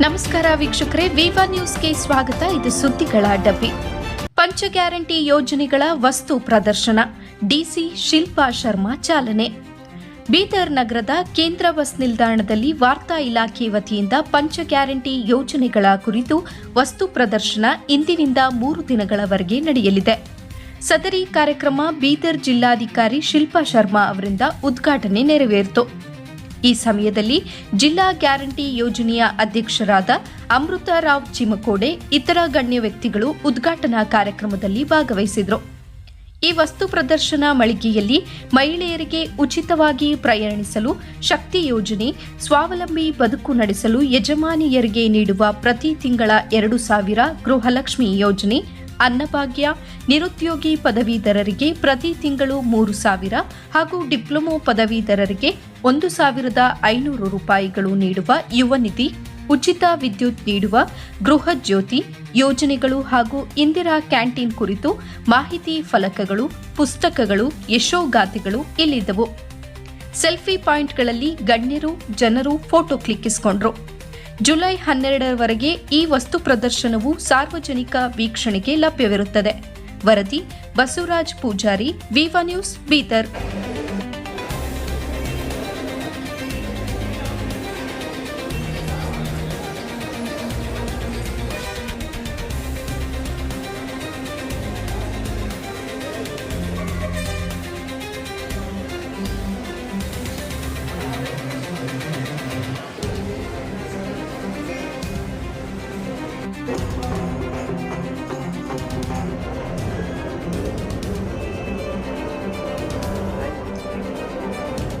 ನಮಸ್ಕಾರ ವೀಕ್ಷಕರೇ, ವಿವಾ ನ್ಯೂಸ್ಗೆ ಸ್ವಾಗತ. ಇದು ಸುದ್ದಿಗಳ ಡಬ್ಬಿ. ಪಂಚ ಗ್ಯಾರಂಟಿ ಯೋಜನೆಗಳ ವಸ್ತು ಪ್ರದರ್ಶನ, ಡಿಸಿ ಶಿಲ್ಪಾ ಶರ್ಮಾ ಚಾಲನೆ. ಬೀದರ್ ನಗರದ ಕೇಂದ್ರ ಬಸ್ ನಿಲ್ದಾಣದಲ್ಲಿ ವಾರ್ತಾ ಇಲಾಖೆ ವತಿಯಿಂದ ಪಂಚ ಗ್ಯಾರಂಟಿ ಯೋಜನೆಗಳ ಕುರಿತು ವಸ್ತು ಪ್ರದರ್ಶನ ಇಂದಿನಿಂದ 3 ದಿನಗಳವರೆಗೆ ನಡೆಯಲಿದೆ. ಸದರಿ ಕಾರ್ಯಕ್ರಮ ಬೀದರ್ ಜಿಲ್ಲಾಧಿಕಾರಿ ಶಿಲ್ಪಾ ಶರ್ಮಾ ಅವರಿಂದ ಉದ್ಘಾಟನೆ ನೆರವೇರಿತು. ಈ ಸಮಯದಲ್ಲಿ ಜಿಲ್ಲಾ ಗ್ಯಾರಂಟಿ ಯೋಜನೆಯ ಅಧ್ಯಕ್ಷರಾದ ಅಮೃತರಾವ್ ಚಿಮಕೋಡೆ ಇತರ ಗಣ್ಯ ವ್ಯಕ್ತಿಗಳು ಉದ್ಘಾಟನಾ ಕಾರ್ಯಕ್ರಮದಲ್ಲಿ ಭಾಗವಹಿಸಿದರು. ಈ ವಸ್ತು ಪ್ರದರ್ಶನ ಮಳಿಗೆಯಲ್ಲಿ ಮಹಿಳೆಯರಿಗೆ ಉಚಿತವಾಗಿ ಪ್ರಯಾಣಿಸಲು ಶಕ್ತಿ ಯೋಜನೆ, ಸ್ವಾವಲಂಬಿ ಬದುಕು ನಡೆಸಲು ಯಜಮಾನಿಯರಿಗೆ ನೀಡುವ ಪ್ರತಿ ತಿಂಗಳ 2,000 ಗೃಹಲಕ್ಷ್ಮಿ ಯೋಜನೆ, ಅನ್ನಭಾಗ್ಯ, ನಿರುದ್ಯೋಗಿ ಪದವೀಧರರಿಗೆ ಪ್ರತಿ ತಿಂಗಳು 3,000 ಹಾಗೂ ಡಿಪ್ಲೊಮೊ ಪದವೀಧರರಿಗೆ 1,500 ರೂಪಾಯಿಗಳು ನೀಡುವ ಯುವ ನಿಧಿ, ಉಚಿತ ವಿದ್ಯುತ್ ನೀಡುವ ಗೃಹ ಜ್ಯೋತಿ ಯೋಜನೆಗಳು ಹಾಗೂ ಇಂದಿರಾ ಕ್ಯಾಂಟೀನ್ ಕುರಿತು ಮಾಹಿತಿ ಫಲಕಗಳು, ಪುಸ್ತಕಗಳು, ಯಶೋಗಾಥೆಗಳು ಇಲ್ಲಿದ್ದವು. ಸೆಲ್ಫಿ ಪಾಯಿಂಟ್ಗಳಲ್ಲಿ ಗಣ್ಯರು, ಜನರು ಫೋಟೋ ಕ್ಲಿಕ್ಕಿಸಿಕೊಂಡ್ರು. ಜುಲೈ 12ರವರೆಗೆ ಈ ವಸ್ತು ಪ್ರದರ್ಶನವು ಸಾರ್ವಜನಿಕ ವೀಕ್ಷಣೆಗೆ ಲಭ್ಯವಿರುತ್ತದೆ. ವರದಿ ಬಸವರಾಜ್ ಪೂಜಾರಿ, ವಿವಾ ನ್ಯೂಸ್, ಬೀದರ್.